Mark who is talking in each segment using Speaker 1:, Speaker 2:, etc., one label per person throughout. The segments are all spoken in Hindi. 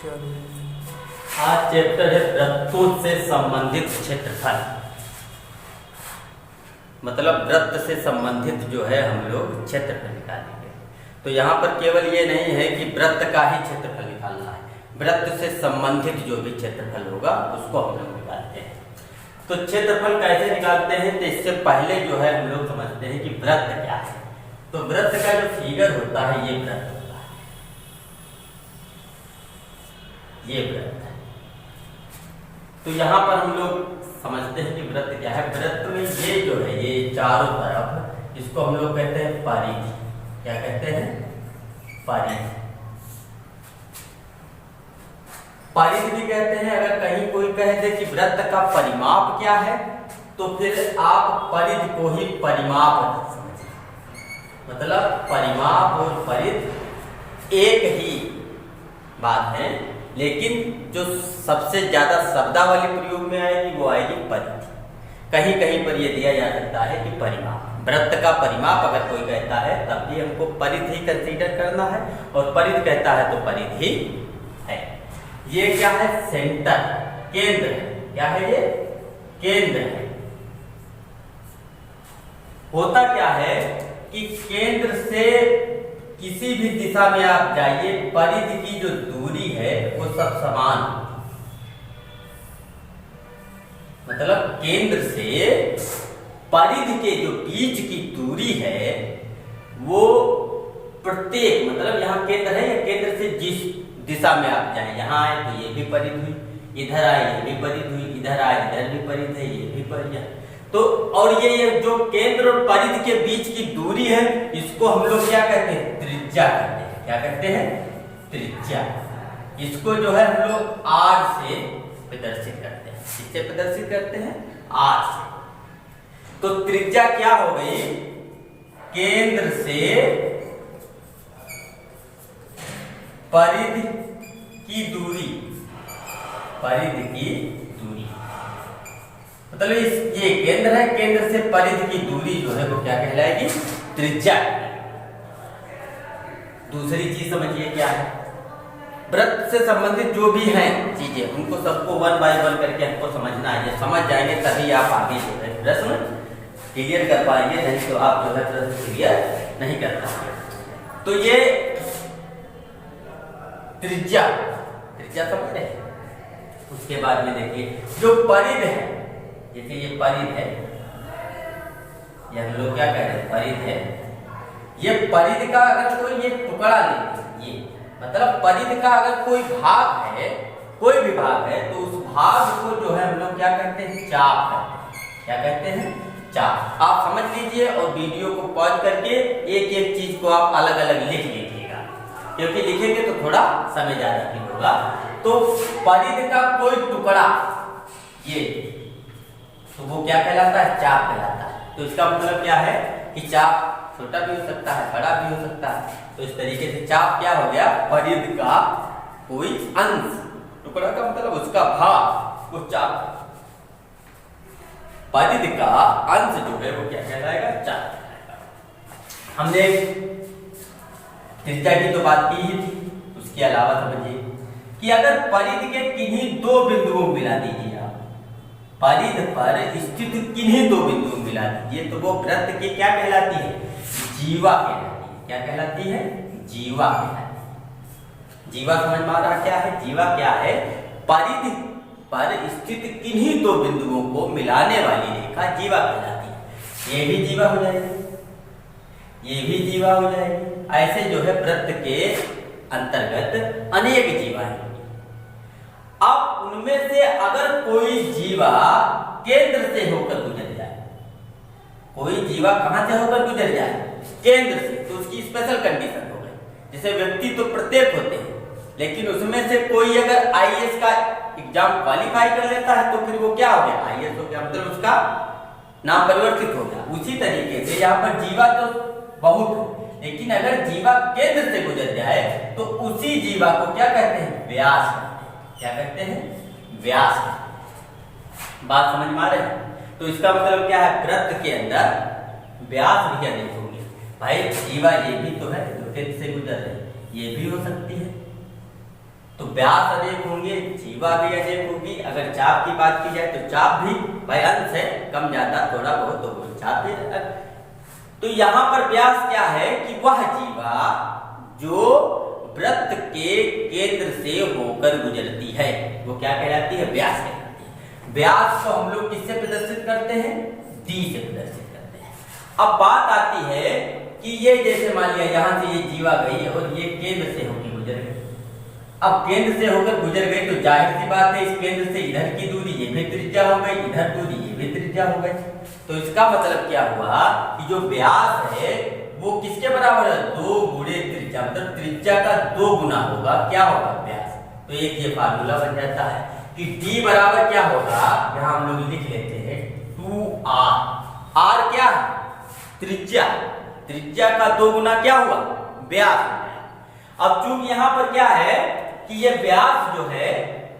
Speaker 1: आज चैप्टर है वृत्तों से संबंधित क्षेत्रफल। मतलब वृत्त से संबंधित जो है हम लोग क्षेत्रफल निकालेंगे। तो यहाँ पर केवल ये नहीं है कि वृत्त का ही क्षेत्रफल निकालना है, वृत्त से संबंधित जो भी क्षेत्रफल होगा उसको हम लोग निकालते हैं। तो क्षेत्रफल कैसे निकालते हैं, तो इससे पहले जो है हम लोग समझते हैं कि वृत्त क्या है। तो वृत्त का जो फिगर होता है ये वृत्त होता है, ये वृत्त है। तो यहाँ पर हम लोग समझते हैं कि वृत्त क्या है। वृत्त में ये जो है ये चारों तरफ, इसको हम लोग कहते हैं परिधि। क्या कहते हैं? परिधि। परिधि भी कहते हैं। अगर कहीं कोई कह दे कि वृत्त का परिमाप क्या है, तो फिर आप परिधि को ही परिमाप समझें। मतलब परिमाप और परिधि एक ही बात है, लेकिन जो सबसे ज्यादा शब्दावली प्रयोग में आएगी वो आएगी परिधि। कहीं कहीं पर यह दिया जा सकता है कि परिमाप, वृत्त का परिमाप अगर कोई कहता है तब भी हमको परिधि कंसीडर करना है, और परिधि कहता है तो परिधि है। ये क्या है? सेंटर, केंद्र है। क्या है ये? केंद्र है। होता क्या है कि केंद्र से किसी भी दिशा में आप जाइए, परिधि की जो दूरी है वो सब समान। मतलब केंद्र से परिधि के जो बीच की दूरी है वो प्रत्येक, मतलब यहाँ केंद्र है या केंद्र से जिस दिशा में आप जाए, यहाँ आए तो ये भी परिधि हुई, इधर आए ये भी परिधि हुई, इधर आए इधर भी परिधि है, ये भी परिधि है। तो और ये जो केंद्र और परिधि के बीच की दूरी है इसको हम लोग क्या कहते हैं? त्रिज्या कहते हैं। क्या कहते हैं? त्रिज्या। इसको जो है हम लोग आर से प्रदर्शित करते हैं। किससे प्रदर्शित करते हैं? आर से। तो त्रिज्या क्या हो गई? केंद्र से परिधि की दूरी, परिधि की दूरी। मतलब ये केंद्र है, केंद्र से परिधि की दूरी जो है वो क्या कहलाएगी? त्रिज्या। दूसरी चीज समझिए क्या है। वृत्त से संबंधित जो भी हैं चीजें उनको सबको वन बाय वन करके हमको समझना है। समझ जाएंगे तभी आप आगे जो है प्रश्न क्लियर कर पाएंगे, नहीं तो आप जो है प्रश्न क्लियर नहीं कर पाएंगे। तो ये त्रिज्या, त्रिज्या समझ रहे हैं। उसके बाद में देखिए जो परिधि है, जैसे ये परिधि है, ये हम लोग क्या कह रहे हैं? परिधि है। ये परिधि का अगर कोई ये टुकड़ा ले, ये मतलब परिधि का अगर कोई भाग है, कोई भी भाग है, तो उस भाग को जो है हम लोग क्या कहते हैं? चाप कहते हैं। क्या कहते हैं? चाप। आप समझ लीजिए और वीडियो को पॉज करके एक एक चीज को आप अलग अलग लिख लीजिएगा, क्योंकि लिखेंगे तो थोड़ा समय ज्यादा भी होगा। तो परिधि का कोई टुकड़ा ये, तो वो क्या कहलाता है? चाप कहलाता है। तो इसका मतलब क्या है कि चाप छोटा भी हो सकता है, बड़ा भी हो सकता है। तो इस तरीके से चाप क्या हो गया? परिधि का कोई अंश, टुकड़ा का मतलब उसका भाग, वो चाप। परिधि का अंश जो है वो क्या कहलाएगा? चाप कहलाएगा। हमने त्रिज्या की तो बात की ही थी। उसके अलावा समझिए कि अगर परिधि के किन्हीं दो बिंदुओं मिला दीजिए आप, परिधि पर स्थित किन्हीं दो बिंदु मिला दीजिए, तो वो वृत्त की क्या कहलाती है? जीवा कहलाती है। क्या कहलाती है? जीवा कहलाती है। जीवा समझ में आ रहा क्या है? जीवा क्या है? परिधि पर स्थित किन्हीं दो बिंदुओं को मिलाने वाली रेखा जीवा कहलाती है। ये भी जीवा हो जाएगी, ये भी जीवा हो जाएगी। ऐसे जो है वृत्त के अंतर्गत अनेक जीवाएं। अब उनमें से अगर कोई जीवा केंद्र से होकर गुजर जाए, कोई जीवा कहां से होकर गुजर जाए? केंद्र से, तो उसकी स्पेशल कंडीशन हो गई। जैसे व्यक्ति तो प्रत्येक होते हैं, लेकिन उसमें से कोई अगर आईएएस का एग्जाम क्वालिफाई कर लेता है तो फिर वो क्या हो गया? आईएएस हो गया, मतलब उसका नाम परिवर्तित हो गया। उसी तरीके से यहाँ पर जीवा तो बहुत है, लेकिन अगर जीवा केंद्र से गुजर जाए तो उसी जीवा को क्या कहते हैं? व्यास कहते हैं। क्या कहते हैं? व्यास। बात समझ में आ रही है? तो इसका मतलब क्या है? वृत्त के अंदर व्यास भी अनेक होंगे। भाई जीवा ये भी तो है जो केंद्र से गुजर रहे, ये भी हो सकती है। तो व्यास अनेक होंगे, जीवा भी अनेक होगी। अगर चाप की बात की जाए तो चाप भी भाई अंश है, कम ज्यादा थोड़ा बहुत तो चाप भी। तो यहाँ पर व्यास क्या है कि वह जीवा जो वृत्त के केंद्र से होकर गुजरती है वो क्या कहलाती है? व्यास कहलाती है। व्यास को हम लोग किससे प्रदर्शित करते हैं? डी से प्रदर्शित करते हैं। अब बात आती है कि ये जैसे मान लिया यहाँ से ये जीवा गई और ये केंद्र से होकर गुजर गई। अब केंद्र से होकर गुजर गई तो जाहिर सी बात है इस केंद्र से इधर की दूरी ये भी त्रिज्या हो गई, इधर दूरी ये भी त्रिज्या हो गई। तो इसका मतलब क्या हुआ कि जो व्यास है वो किसके बराबर है? 2 गुणे त्रिज्या, मतलब त्रिज्या का 2 गुना होगा। क्या होगा? व्यास। तो एक ये फार्मूला बन जाता है कि d बराबर क्या होगा, यहाँ हम लोग लिख लेते हैं 2r। r क्या है? त्रिज्या। त्रिज्या का 2 गुना क्या हुआ? व्यास। अब चूंकि यहाँ पर क्या है कि ये व्यास जो है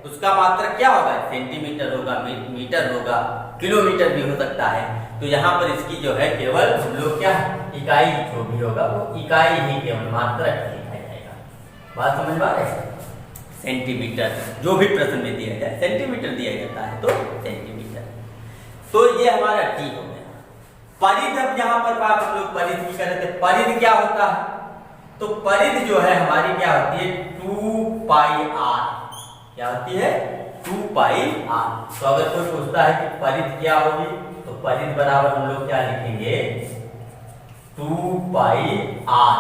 Speaker 1: उसका मात्रक क्या होगा? सेंटीमीटर होगा, मीटर होगा, किलोमीटर भी हो सकता है। तो यहाँ पर इसकी जो है केवल हम लोग क्या इकाई जो भी होगा वो इकाई ही केवल मात्रक लिखा जाएगा। बात समझ में आ रही है? सेंटीमीटर जो भी प्रश्न में दिया जाए सेंटीमीटर दिया जाता है तो सेंटीमीटर। तो ये हमारा टी हो गया। परिध, अब यहाँ पर बात हम लोग परिध की कर रहे थे। परिध क्या होता है? तो परिध जो है हमारी क्या होती है? 2 पाई r। क्या होती है? 2 पाई r। तो अगर कोई पूछता है कि परिध क्या होगी तो परिध बराबर हम लोग क्या लिखेंगे? 2 पाई r।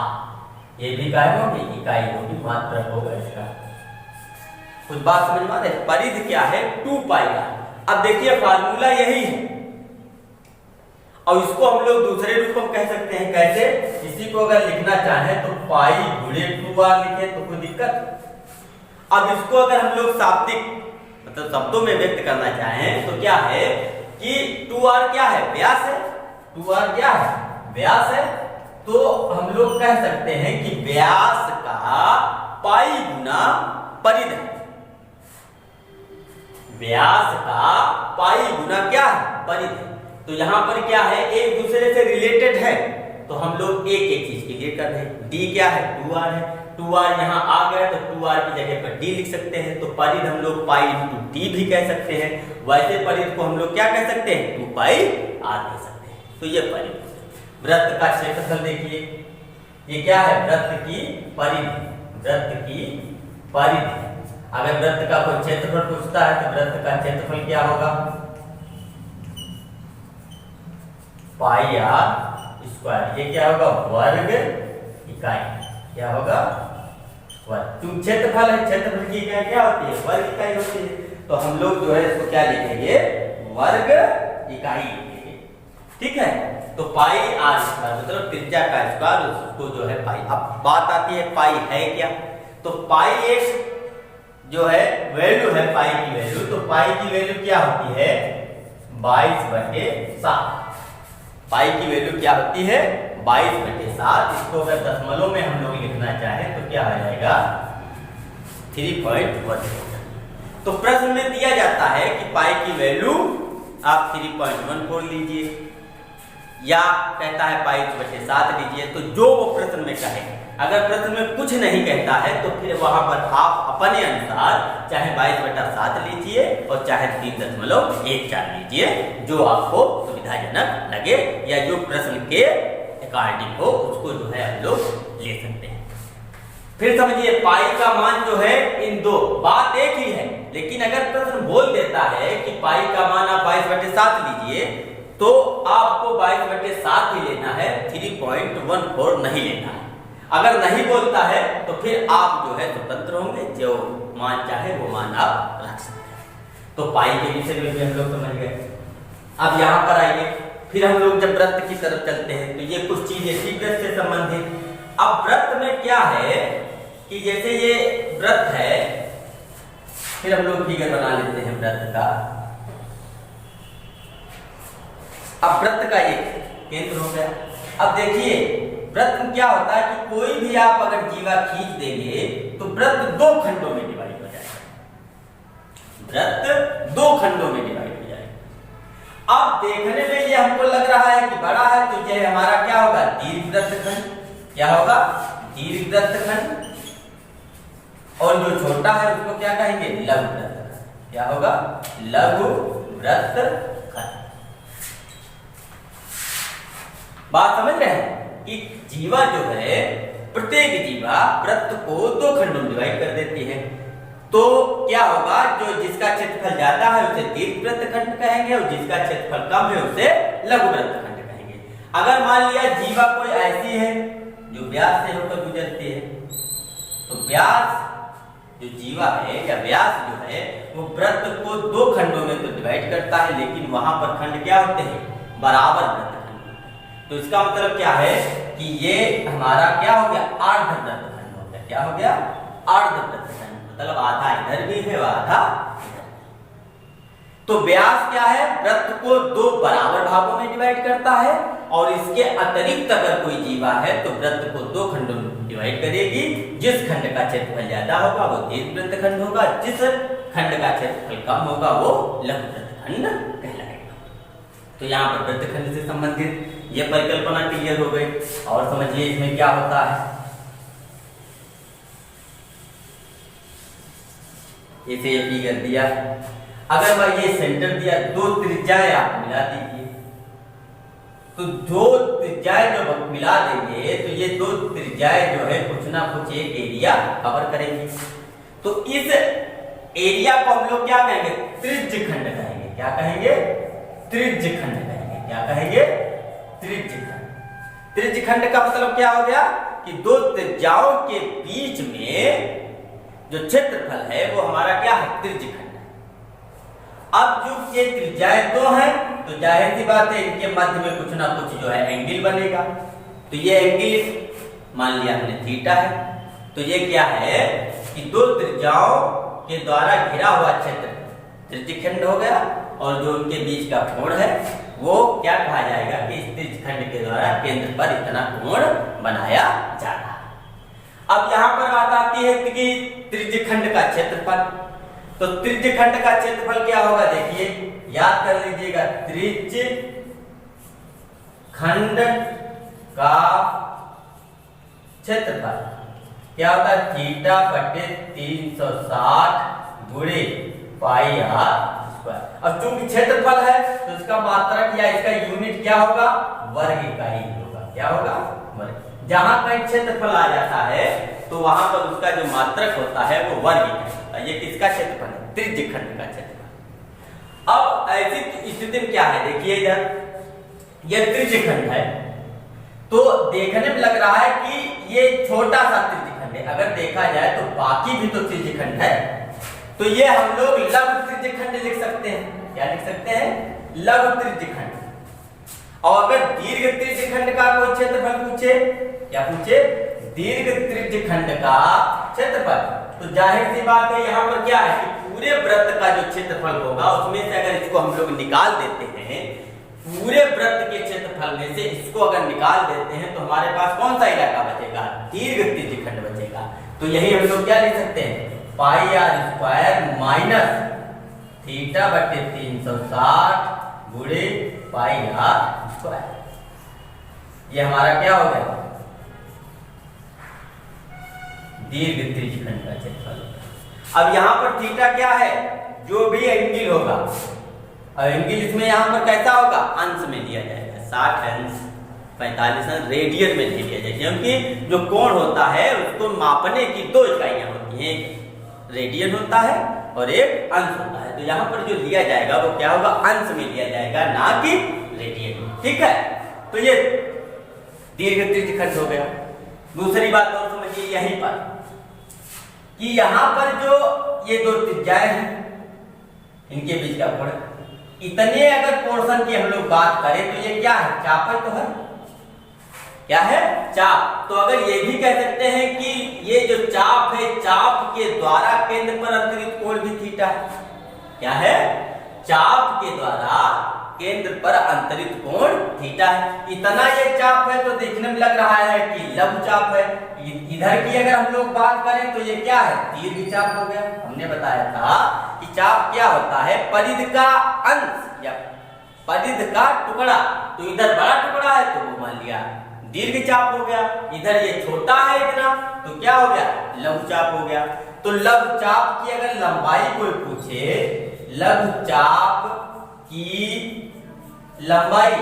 Speaker 1: ये भी काय होगी? इकाई होगी, मात्रक होगा इसका। कुछ बात समझ में आ रही है? परिध क्या है? 2 पाई r। अब देखिए फार्मूला यही है और इसको हम लोग दूसरे रूप में कह सकते हैं। कैसे? इसी को अगर लिखना चाहें तो पाई गुणे 2r लिखे तो कोई दिक्कत। अब इसको अगर हम लोग शाब्दिक मतलब शब्दों में व्यक्त करना चाहें तो क्या है कि 2r क्या है? व्यास है। 2r क्या है? व्यास है। तो हम लोग कह सकते हैं कि व्यास का पाई गुना परिध है। व्यास का पाई गुना क्या है? परिध है। तो यहाँ पर क्या है? एक दूसरे से रिलेटेड है तो हम लोग एक एक चीज के लिए कर रहे हैं। d क्या है? 2r है। 2r यहाँ आ गए तो 2r की जगह पर d लिख सकते हैं। तो परिध हम लोग पाई इंटू d भी कह सकते हैं। वैसे परिध को हम लोग क्या कह सकते हैं? 2 पाई r कह सकते हैं। तो ये परिध। वृत्त का क्षेत्रफल देखिए, ये क्या है? वृत्त की परिधि। वृत्त की परिधि। अगर वृत्त का कोई क्षेत्रफल पूछता है तो वृत्त का क्षेत्रफल क्या होगा? पाई r स्क्वायर। ये क्या होगा? वर्ग इकाई। क्या होगा? वर्ग। तुम क्षेत्रफल है, क्षेत्रफल की इकाई क्या होती है? वर्ग इकाई होती है। तो हम लोग जो है इसको क्या लिखेंगे? वर्ग इकाई लिखेंगे। ठीक है। तो पाई r स्क्वायर मतलब त्रिज्या का स्क्वायर, उसको जो है पाई। अब बात आती है पाई है क्या? तो पाई एक जो है वैल्यू है, पाई की वैल्यू। तो पाई की वैल्यू क्या होती है? 22/7। पाई की वैल्यू क्या होती है? 22/7। इसको अगर दशमलव में हम लोग लिखना चाहें तो क्या आ जाएगा? 3.1। तो प्रश्न में दिया जाता है कि पाई की वैल्यू आप 3.14 लीजिए या कहता है 22/7 लीजिए। तो जो वो प्रश्न में कहे, अगर प्रश्न में कुछ नहीं कहता है तो फिर वहां पर आप अपने अनुसार चाहे 22/7 लीजिए और चाहे 3.14 लीजिए, जो आपको सुविधाजनक लगे या जो प्रश्न के अकॉर्डिंग हो उसको जो है हम लोग ले सकते हैं। फिर समझिए पाई का मान जो है इन दो बात एक ही है, लेकिन अगर प्रश्न बोल देता है कि पाई का मान आप 22/7 लीजिए तो आपको 22/7 ही लेना है, 3.14 नहीं लेना है। अगर नहीं बोलता है तो फिर आप जो है स्वतंत्र होंगे, जो मान चाहे वो मान आप रख सकते हैं। तो पाई के विषय में भी हम लोग समझ गए। अब यहाँ पर आइए, फिर हम लोग जब वृत्त की तरफ चलते हैं तो ये कुछ चीजें थी वृत्त से संबंधित। अब वृत्त में क्या है कि जैसे ये वृत्त है, फिर हम लोग फिगर बना लेते हैं वृत्त का। अब वृत्त का एक केंद्र हो गया। अब देखिए वृत्त में क्या होता है कि कोई भी आप अगर जीवा खींच देंगे तो वृत्त 2 खंडों में डिवाइड हो जाएगा। वृत्त 2 खंडों में डिवाइड हो जाएगा। अब देखने में ये हमको लग रहा है कि बड़ा है तो ये हमारा क्या होगा? दीर्घ वृत्तखंड। क्या होगा? दीर्घ वृत्तखंड। और जो छोटा है उसको क्या कहेंगे, लघु वृत्त खंड। क्या होगा, लघु वृत्त खंड। बात समझ रहे हैं कि जीवा जो है, प्रत्येक जीवा वृत्त को दो खंडों में डिवाइड कर देती है। तो क्या होगा, जो जिसका क्षेत्रफल ज्यादा है उसे दीर्घ वृत्त खंड कहेंगे, और जिसका क्षेत्रफल कम है उसे लघु वृत्त खंड कहेंगे। अगर मान लिया जीवा कोई ऐसी है जो व्यास से होकर गुजरती है, तो व्यास जो जीवा है या व्यास जो है वो वृत्त को दो खंडों में तो डिवाइड करता है, लेकिन वहां पर खंड क्या होते हैं, बराबर वृत्त खंड। तो इसका मतलब क्या है कि ये हमारा क्या हो गया, अर्ध वृत्त खंड हो गया। क्या हो गया, अर्ध वृत्त खंड, मतलब आधा इधर भी है और आधा इधर। तो व्यास क्या है, वृत्त को दो बराबर भागों में डिवाइड करता है, और इसके अतिरिक्त अगर कोई जीवा है तो वृत्त को दो खंडों में डिवाइड करेगी। जिस खंड का क्षेत्रफल ज्यादा होगा वो दीर्घ वृत्त खंड होगा, जिस खंड का क्षेत्रफल कम होगा वो लघु वृत्त खंड कहलाएगा। तो यहाँ पर वृत्त खंड से संबंधित ये परिकल्पना क्लियर हो गई। और समझिए इसमें क्या होता है, इसे ये फिगर दिया, अगर मैं ये सेंटर दिया, दो त्रिज्याएं आप मिला दीजिए, तो दो त्रिज्याएं जब मिला देंगे तो ये दो त्रिज्याएं जो है कुछ ना कुछ एक एरिया कवर करेंगी। तो इस एरिया को हम लोग क्या कहेंगे, त्रिज्य खंड कहेंगे। क्या कहेंगे, त्रिज्य खंड कहेंगे। क्या कहेंगे, त्रिज्य खंड। त्रिज्य खंड का मतलब क्या हो गया कि दो त्रिज्याओं के बीच में जो क्षेत्रफल है वो हमारा क्या है, त्रिज्य खंड है। अब जो ये त्रिज्याएं दो हैं तो जाहिर सी बात है इनके मध्य में कुछ ना कुछ जो है एंगल बनेगा। तो ये एंगल मान लिया हमने थीटा है। तो ये क्या है कि दो त्रिज्याओं के द्वारा घिरा हुआ क्षेत्र त्रिज्य खंड हो गया, और जो उनके बीच का कोण है वो क्या कहा जाएगा कि इस त्रिज्य खंड के द्वारा केंद्र पर इतना कोण बनाया जा रहा है। अब यहाँ पर बात आती है कि त्रिज्य खंड का क्षेत्रफल। तो त्रिज्य खंड का क्षेत्रफल क्या होगा, देखिए याद कर लीजिएगा, त्रिज्य खंड का क्षेत्रफल क्या होता है, थीटा बटे 360 गुणे पाई आर स्क्वायर। अब चूंकि क्षेत्रफल है तो इसका मात्रक या इसका यूनिट क्या होगा, वर्ग इकाई होगा। क्या होगा, वर्ग। जहां कहीं क्षेत्रफल आ जाता है तो वहां पर उसका जो मात्रक होता है वो वर्ग इकाई होता है। ये किसका क्षेत्रफल है, त्रिज्य खंड का क्षेत्रफल। अब ऐसी स्थिति में क्या है, देखिए इधर ये त्रिज्य खंड है, तो देखने में लग रहा है कि ये छोटा सा त्रिज्य खंड है। अगर देखा जाए तो बाकी भी तो त्रिज्य खंड है, तो ये हम लोग लघु त्रिज्य खंड लिख सकते हैं। क्या लिख सकते हैं, लघु त्रिज्य खंड। और अगर दीर्घ त्रिज्य खंड का कोई क्षेत्रफल पूछे, क्या पूछे, दीर्घ त्रिज्य खंड का क्षेत्रफल, तो जाहिर सी बात है यहाँ पर क्या है कि पूरे वृत्त का जो क्षेत्रफल होगा उसमें से अगर इसको हम लोग निकाल देते हैं, पूरे वृत्त के क्षेत्रफल में से इसको अगर निकाल देते हैं तो हमारे पास कौन सा इलाका बचेगा, दीर्घ त्रिज्य खंड बचेगा। तो यही हम लोग क्या लिख सकते हैं, पाई आर स्क्वायर माइनस थीटा बटे 360 गुणे पाई आर स्क्वायर। ये हमारा क्या हो गया, दीर्घ त्रिज्य खंड का क्षेत्रफल। अब यहाँ पर थीटा क्या है, जो भी एंगल होगा, और एंगल इसमें यहाँ पर कैसा होगा, अंश में लिया जाएगा, 60 अंश 45 अंश रेडियन में लिया जाएगा, क्योंकि जो कोण होता है उसको मापने की दो इकाइयां होती हैं, एक रेडियन होता है और एक अंश होता है। तो यहाँ पर जो लिया जाएगा वो क्या होगा, अंश में लिया जाएगा, ना कि रेडियन। ठीक है, तो ये दीर्घ त्रिज्य खंड हो गया। दूसरी बात और समझिए यहीं पर कि यहाँ पर जो ये दो त्रिज्याएं हैं इनके बीच का कोण, इतने अगर पोर्शन की हम लोग बात करें तो ये क्या है, चाप है। तो है क्या है, चाप। तो अगर ये भी कह सकते हैं कि ये जो चाप है, चाप के द्वारा केंद्र पर अंतरित कोण भी थीटा है। क्या है, चाप के द्वारा केंद्र पर अंतरित कोण थीटा है। इतना ये चाप है तो देखने में लग रहा है कि लघु चाप है। इधर की अगर हम लोग बात करें तो ये क्या है, दीर्घ चाप हो गया। हमने बताया था कि चाप क्या होता है, परिध का अंश या परिध का टुकड़ा। तो इधर बड़ा टुकड़ा है तो वो मान लिया दीर्घ चाप हो गया, इधर ये छोटा है इतना, तो क्या हो गया, लघु चाप हो गया। तो लघु चाप की अगर लंबाई कोई पूछे, लघु चाप की लंबाई,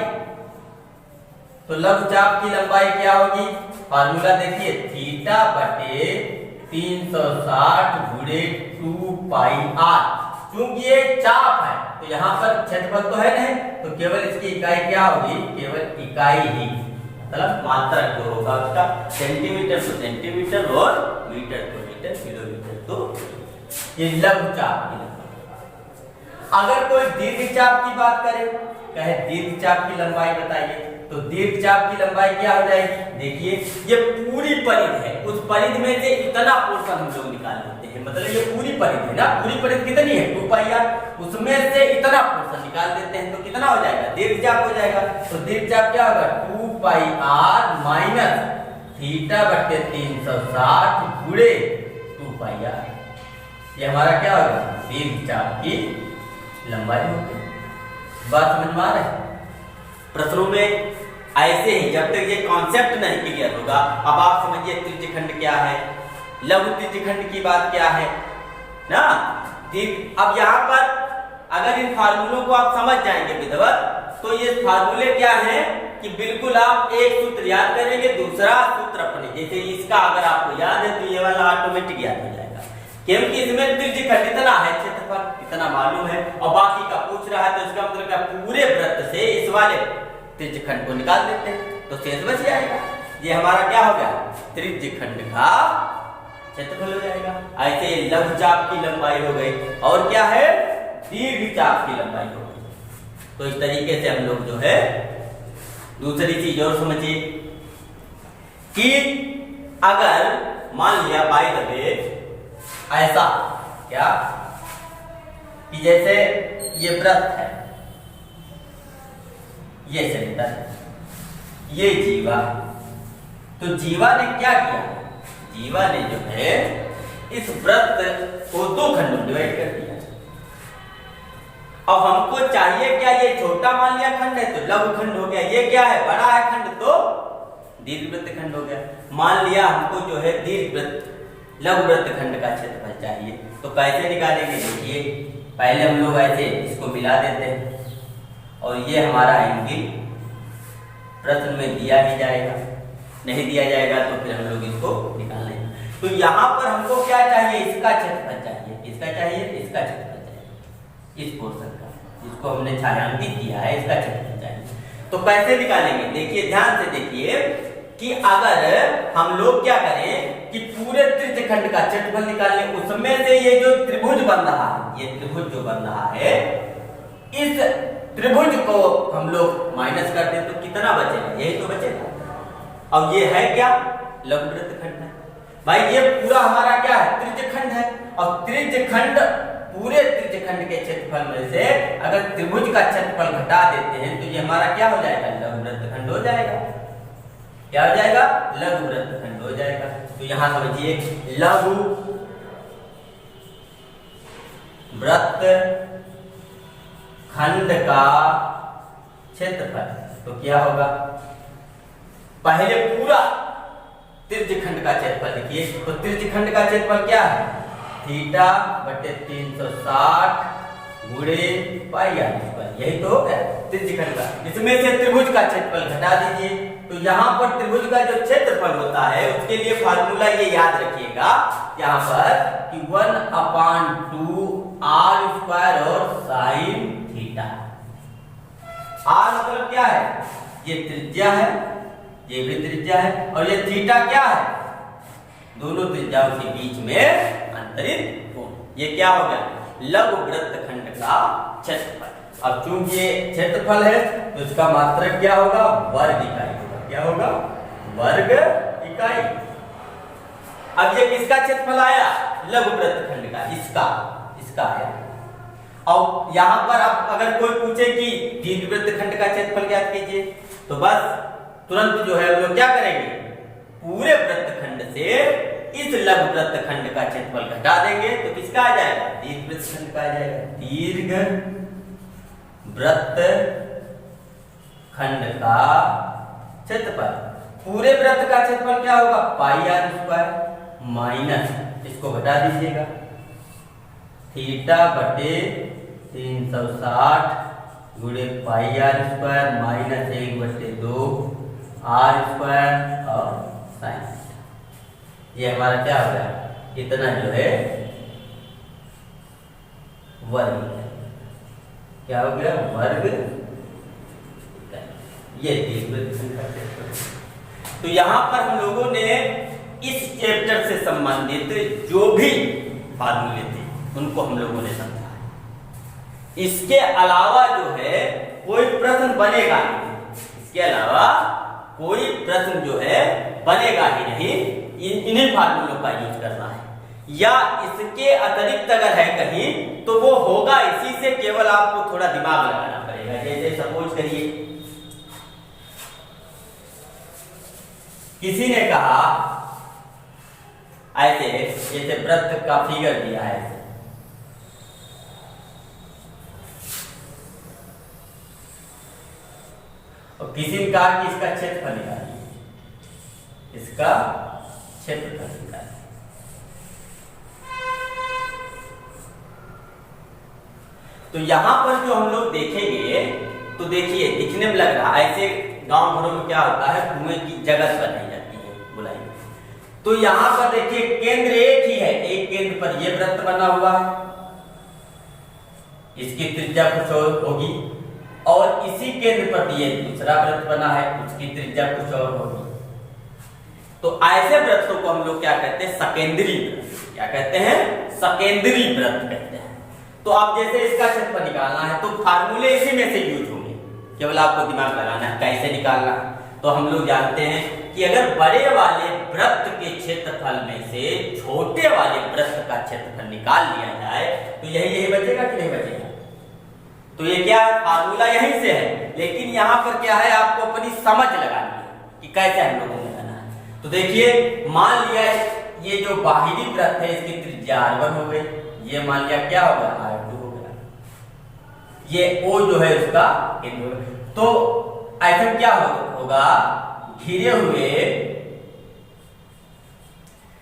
Speaker 1: तो लघु चाप की लंबाई क्या होगी, फार्मूला देखिए, थीटा बटे 360 गुणे 2 पाई आर। क्योंकि ये चाप है तो यहाँ पर क्षेत्रफल तो है नहीं, तो केवल इसकी इकाई क्या होगी, केवल इकाई ही, मतलब मात्रक जो होगा उसका, सेंटीमीटर तो सेंटीमीटर और मीटर तो मीटर, किलोमीटर तो ये लघु चाप की लंबाई। अगर कोई दीर्घ चाप की बात करे, कहे दीर्घ चाप की लंबाई बताइए, तो दीर्घ चाप की लंबाई क्या हो जाएगी, देखिए ये पूरी परिधि है, उस परिधि में से इतना पोर्शन हम लोग निकाल लेते हैं, मतलब ये पूरी परिधि है ना, पूरी परिधि कितनी है 2 पाई आर, उसमें से इतना पोर्शन निकाल देते हैं तो कितना हो जाएगा, दीर्घ चाप हो जाएगा। तो दीर्घ चाप क्या होगा, 2 पाई आर माइनस थीटा बटे 360 गुणे 2 पाई आर, ये हमारा क्या होगा, दीर्घ चाप की लंबाई होगी। बात समझ में आ रहा है। प्रश्नों में ऐसे ही जब तक ये कॉन्सेप्ट नहीं क्लियर होगा, अब आप समझिए त्रिज्यखंड क्या है, लघु त्रिज्यखंड की बात क्या है ना। अब यहाँ पर अगर इन फार्मूलों को आप समझ जाएंगे विद्वत, तो ये फार्मूले क्या हैं कि बिल्कुल आप एक सूत्र याद करेंगे, दूसरा सूत्र अपने, जैसे इसका अगर आपको याद है तो ये वाला ऑटोमेटिक याद हो जाएगा, क्योंकि इसमें त्रिज्यखंड इतना है, क्षेत्रफल इतना मालूम है, और बाकी का पूछ रहा है, तो इसका मतलब क्या, पूरे वृत्त से इस वाले त्रिज्यखंड को निकाल देते हैं तो शेष बच जाएगा। ये हमारा क्या हो गया, त्रिज्यखंड का क्षेत्रफल हो जाएगा। ऐसे लघु चाप की लंबाई हो गई, और क्या है, दीर्घ चाप की लंबाई हो गई। तो इस तरीके से हम लोग जो है, दूसरी चीज और समझिए कि अगर मान लिया बाय द वे ऐसा क्या कि जैसे ये वृत्त है, ये सेंटर है, ये जीवा, तो जीवा ने क्या किया, जीवा ने जो है इस वृत्त को 2 खंडों में डिवाइड कर दिया। अब हमको चाहिए क्या, ये छोटा मान लिया खंड है तो लघु खंड हो गया, ये क्या है, बड़ा है खंड तो दीर्घवृत्त खंड हो गया। मान लिया हमको जो है दीर्घवृत्त लघु वृत्त खंड का क्षेत्रफल चाहिए, तो कैसे निकालेंगे, देखिए पहले हम लोग ऐसे इसको मिला देते हैं, और ये हमारा एंगल प्रश्न में दिया ही जाएगा, नहीं दिया जाएगा तो फिर हम लोग इसको निकाल लेंगे। तो यहाँ पर हमको क्या चाहिए, इसका क्षेत्रफल चाहिए, इसका चाहिए, इसका क्षेत्रफल चाहिए, इस पोर्शन का, जिसको हमने छायांकित किया है, इसका क्षेत्रफल चाहिए। तो कैसे निकालेंगे, देखिए ध्यान से देखिए कि अगर हम लोग क्या करें कि पूरे त्रिज्यखंड का क्षेत्रफल निकालने, उसमें से ये जो त्रिभुज बन रहा है, ये त्रिभुज जो बन रहा है, इस त्रिभुज को हम लोग माइनस कर दें तो कितना बचेगा, यही तो बचेगा। अब ये है क्या, लघु वृत्त खंड है भाई, ये पूरा हमारा क्या है, त्रिज्यखंड है, और त्रिज्यखंड, पूरे त्रिज्यखंड के क्षेत्रफल में से अगर त्रिभुज का क्षेत्रफल घटा देते हैं तो ये हमारा क्या हो जाएगा, लघु वृत्त खंड हो जाएगा। क्या हो जाएगा, लघु वृत्त खंड हो जाएगा। तो यहां समझिए लघु वृत्त खंड का क्षेत्रफल, तो क्या होगा, पहले पूरा त्रिज्यखंड का क्षेत्रफल लिखिए। तो त्रिज्यखंड का क्षेत्रफल क्या है, थीटा बटे 360 गुणे पाई आर स्क्वायर, यही तो हो गया त्रिज्यखंड का। इसमें से त्रिभुज का क्षेत्रफल घटा दीजिए, तो यहाँ पर त्रिभुज का जो क्षेत्रफल होता है उसके लिए फार्मूला ये याद रखिएगा यहाँ पर कि 1/2 आर स्क्वायर और साइन थीटा। आर मतलब क्या है, ये त्रिज्या है, ये भी त्रिज्या है, और ये थीटा क्या है, दोनों त्रिज्याओं के बीच में अंतरित कोण। ये क्या हो गया, लघु वृत्त खंड का क्षेत्रफल। अब चूंकि ये क्षेत्रफल है तो इसका मात्रक क्या होगा, वर्ग इकाई होगा। क्या होगा, वर्ग इकाई। अब ये किसका क्षेत्रफल आया, लघु वृत्त खंड का, इसका आया। और यहां पर आप अगर कोई पूछे कि दीर्घवृत्त खंड का क्षेत्रफल ज्ञात कीजिए, तो बस तुरंत जो है हम लोग क्या करेंगे, पूरे वृत्त खंड से इस लघु वृत्त खंड का क्षेत्रफल घटा देंगे तो किसका आ जाएगा, दीर्घवृत्त खंड का आ जाएगा। दीर्घ वृत्त खंड का क्षेत्रफल पूरे वृत्त का क्षेत्रफल क्या होगा, पाई आर स्क्वायर माइनस, इसको घटा दीजिएगा, थीटा बटे 360 गुणे pi r square minus 1/2 r square और साइन। ये हमारा क्या हो गया, इतना जो है वर्ग, क्या हो गया वर्ग। ये तो यहां पर हम लोगों ने इस चैप्टर से संबंधित जो भी फार्मूले थे उनको हम लोगों ने समझा। इसके अलावा जो है कोई प्रश्न बनेगा नहीं, इसके अलावा कोई प्रश्न जो है बनेगा ही नहीं। इन्हीं फार्मूलों का यूज करना है, या इसके अतिरिक्त अगर है कहीं तो वो होगा इसी से, केवल आपको थोड़ा दिमाग लगाना पड़ेगा। जैसे सपोज करिए किसी ने कहा ऐसे, जैसे वृत्त का फिगर दिया है, और किसी ने कहा कि इसका क्षेत्रफल निकालिए, इसका क्षेत्रफल निकालिए। तो यहां पर जो हम लोग देखेंगे तो देखिए दिखने में लग रहा है ऐसे गांव घरों में क्या होता है, कुएं की जगह बनाई जाती है बुलाई। तो यहां पर देखिए केंद्र एक ही है, एक केंद्र पर यह वृत्त बना हुआ है, इसकी त्रिज्या कुछ और होगी, और इसी केंद्र पर ये दूसरा वृत्त बना है, उसकी त्रिज्या कुछ और होगी। तो ऐसे वृत्तों को हम लोग क्या कहते हैं, सकेंद्री वृत्त। क्या कहते हैं, सकेंद्री वृत्त कहते हैं। तो आप जैसे इसका क्षेत्रफल निकालना है तो फार्मूले इसी में से यूज होंगे, केवल आपको दिमाग लगाना है कैसे निकालना। तो हम लोग जानते हैं कि अगर बड़े वाले वृत्त के क्षेत्रफल में से छोटे वाले वृत्त का क्षेत्रफल निकाल लिया जाए तो यही बचेगा कि नहीं बचेगा। तो ये क्या है, फार्मूला यहीं से है, लेकिन यहाँ पर क्या है, आपको अपनी समझ लगानी है कि कैसे हम लोगों ने लगाना है। तो देखिए मान लिया ये जो बाहरी वृत्त है इसकी त्रिज्या r1 हो गई, ये मान लिया क्या होगा r2 हो गया, ये O जो है उसका केंद्र होगा। तो ऐसा क्या होगा, घिरे हुए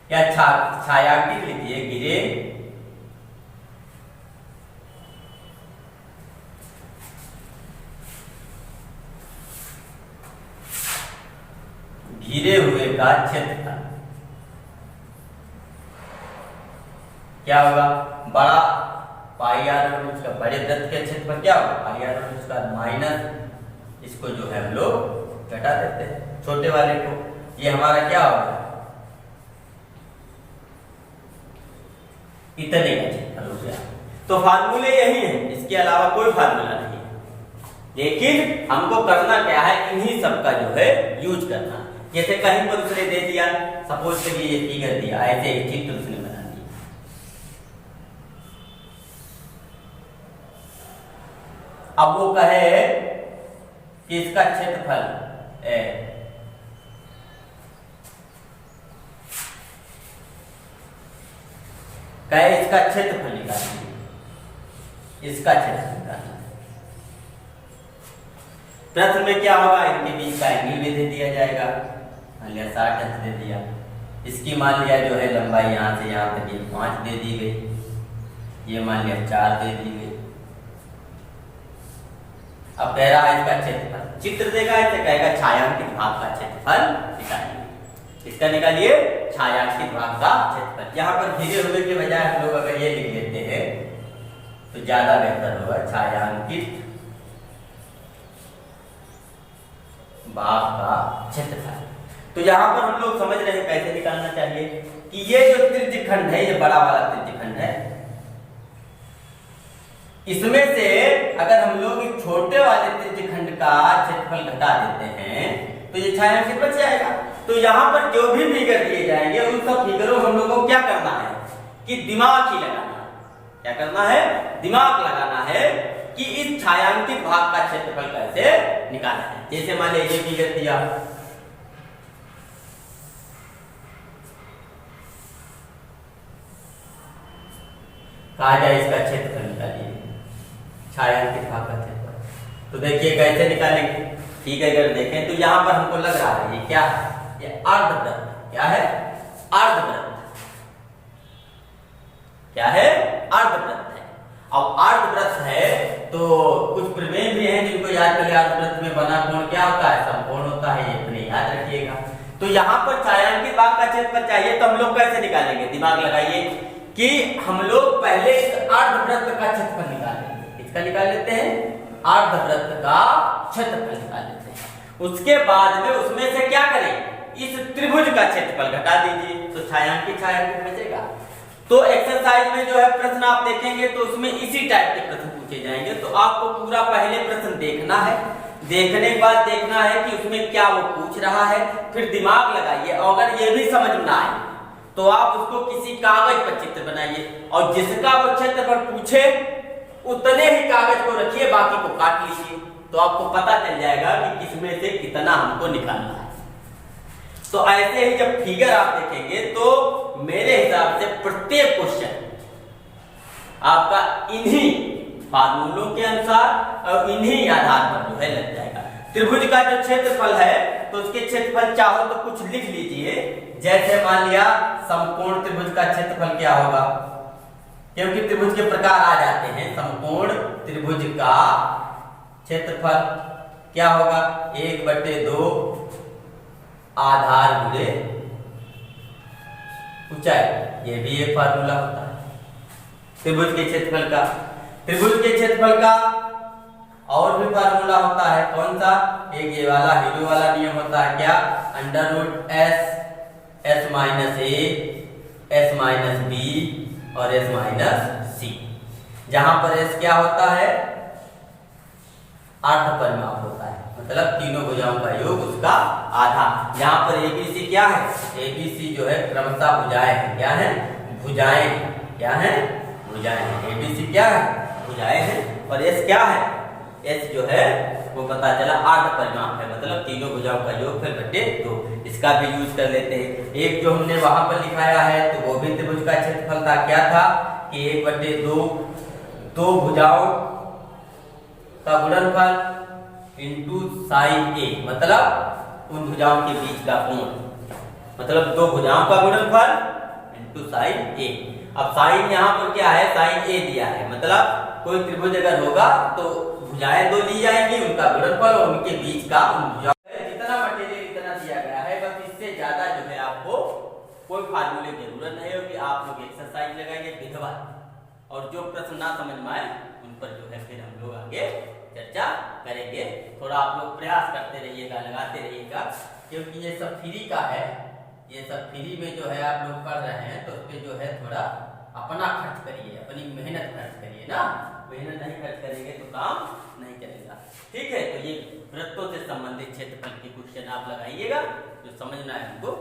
Speaker 1: या छायांकित लीजिए, घिरे घिरे हुए का क्षेत्रफल क्या होगा, बड़ा पाई आर उसका बड़े वृत्त के क्षेत्रफल क्या होगा, पाई आर उसका माइनस इसको जो है हम लोग घटा देते हैं छोटे वाले को, ये हमारा क्या होगा, इतने का क्षेत्रफल हो गया। तो फार्मूले यही है, इसके अलावा कोई फार्मूला नहीं है, लेकिन हमको करना क्या है, इन्हीं सब का जो है यूज करना। जैसे कहीं पर उसने दे दिया, सपोज करिए ये फिगर दिया, ऐसे ही चित्र उसने बना दिया, अब वो कहे कि इसका क्षेत्रफल कहे इसका क्षेत्रफल निकालिए, इसका क्षेत्रफल निकालिए। प्रश्न में क्या होगा, इनके बीच का एंगल भी दे दिया जाएगा, मान लिया 60 अंश दे दिया, इसकी मान लिया जो है लंबाई यहाँ से यहाँ तक 5 दे दी गई, ये मान लिया 4 दे दी गई। अब कह रहा है इसका क्षेत्रफल, चित्र देगा ऐसे कहेगा छायांकित भाग का क्षेत्रफल निकालिए, इसका निकालिए छायांकित भाग का क्षेत्रफल। यहाँ पर घिरे हुए के बजाय हम लोग अगर ये लिख लेते हैं तो ज्यादा बेहतर होगा, छायांकित भाग का क्षेत्रफल। तो यहाँ पर हम लोग समझ रहे हैं कैसे निकालना चाहिए कि ये जो त्रिज्यखंड है, ये बड़ा वाला त्रिज्यखंड है, इसमें से अगर हम लोग छोटे वाले त्रिज्यखंड का क्षेत्रफल घटा देते हैं तो ये छायांकित बच जाएगा। तो यहाँ पर जो भी फिगर दिए जाएंगे उन सब फिगरों हम लोगों को क्या करना है कि दिमाग ही लगाना है। क्या करना है, दिमाग लगाना है कि इस छायांकित भाग का क्षेत्रफल कैसे निकालना है। जैसे मान लीजिए ये फिगर दिया, कहा जाए इसका क्षेत्रफल निकालिए, छायांकित भाग का क्षेत्रफल। तो देखिए कैसे निकालेंगे, ठीक है। अगर देखें तो यहाँ पर हमको लग रहा है ये क्या है, ये अर्धवृत्त। क्या है? अर्धवृत्त। क्या है? अर्धवृत्त है। अब अर्धवृत्त है तो कुछ प्रमेय भी हैं जिनको याद कर लिया। अर्धवृत्त में बना कोण क्या होता है? समकोण होता है, ये अपने याद रखिएगा। तो यहाँ पर छायांकित भाग का क्षेत्रफल चाहिए तो हम लोग कैसे निकालेंगे? दिमाग लगाइए कि हम लोग पहले इस अर्धवृत्त का क्षेत्रफल निकालेंगे। इसका निकाल लेते हैं, अर्धवृत्त का क्षेत्रफल निकाल लेते हैं। उसके बाद में उसमें से क्या करें? इस त्रिभुज का क्षेत्रफल घटा दीजिए तो छायांकित बचेगा। तो एक्सरसाइज में जो है प्रश्न आप देखेंगे तो उसमें इसी टाइप के प्रश्न पूछे जाएंगे। तो आपको पूरा पहले प्रश्न देखना है, देखने के बाद देखना है कि उसमें क्या वो पूछ रहा है, फिर दिमाग लगाइए। अगर ये भी समझ में आए तो आप उसको किसी कागज पर चित्र बनाइए और जिसका वो क्षेत्रफल पूछे उतने ही कागज को रखिए, बाकी को काट लीजिए तो आपको पता चल जाएगा कि किसमें से कितना हमको निकालना है। तो ऐसे ही जब फिगर आप देखेंगे तो मेरे हिसाब से प्रत्येक क्वेश्चन आपका इन्हीं फार्मूलों के अनुसार और इन्हीं आधार पर जो है लग जाएगा। त्रिभुज का जो क्षेत्रफल है तो उसके क्षेत्रफल चाहो तो कुछ लिख लीजिए। जैसे मान लिया समकोण त्रिभुज का क्षेत्रफल क्या होगा, क्योंकि त्रिभुज के प्रकार आ जाते हैं। समकोण त्रिभुज का क्षेत्रफल क्या होगा? 1/2 आधार गुणे ऊंचाई। ये भी एक फार्मूला होता है त्रिभुज के क्षेत्रफल का। त्रिभुज के क्षेत्रफल का और भी फार्मूला होता है। कौन सा? एक ये वाला हीरो वाला नियम होता है। क्या? √s s minus a s minus b और s माइनस c, जहां पर s क्या होता है? अर्धपरिमाप होता है, मतलब तीनों भुजाओं का योग उसका आधा। यहाँ पर ABC क्या है? ABC जो है क्रमशः भुजाएं हैं। क्या है? भुजाएं। क्या है? भुजाएं। ABC क्या है? भुजाएं हैं। और S क्या है? S जो है वो पता चला अर्धपरिमाप है, मतलब तीनों भुजाओं का योग फिर बटे 2। इसका भी यूज कर लेते हैं। एक जो हमने वहां पर लिखाया है तो वो भी त्रिभुज का क्षेत्रफल था। क्या था? कि 1/2 दो भुजाओं का गुणनफल इंटू साइन ए, मतलब उन भुजाओं के बीच का कोण, मतलब दो भुजाओं का गुणनफल इंटू साइन ए। अब साइन यहाँ पर क्या है? साइन ए दिया है, मतलब कोई त्रिभुज अगर होगा तो भुजाएं दो ली जाएंगी, उनका गुणनफल और उनके बीच का उन भुजाओं जितना मटेरियल इतना दिया गया है। बस इससे ज्यादा जो है आपको कोई फार्मूले की जरूरत नहीं होगी। आप लोग एक्सरसाइज लगाएंगे विधिवत, और जो प्रश्न ना समझ में आए उन पर जो है फिर हम लोग आगे चर्चा करेंगे। थोड़ा आप लोग प्रयास करते रहिएगा, लगाते रहिएगा, क्योंकि ये सब फ्री का है। ये सब फ्री में जो है आप लोग कर रहे हैं तो उस पर जो है थोड़ा अपना खर्च करिए, अपनी मेहनत खर्च करिए ना। मेहनत नहीं खर्च करेंगे तो काम नहीं चलेगा। ठीक है, तो ये वृत्तों से संबंधित क्षेत्रफल के क्वेश्चन आप लगाइएगा, जो समझना है उनको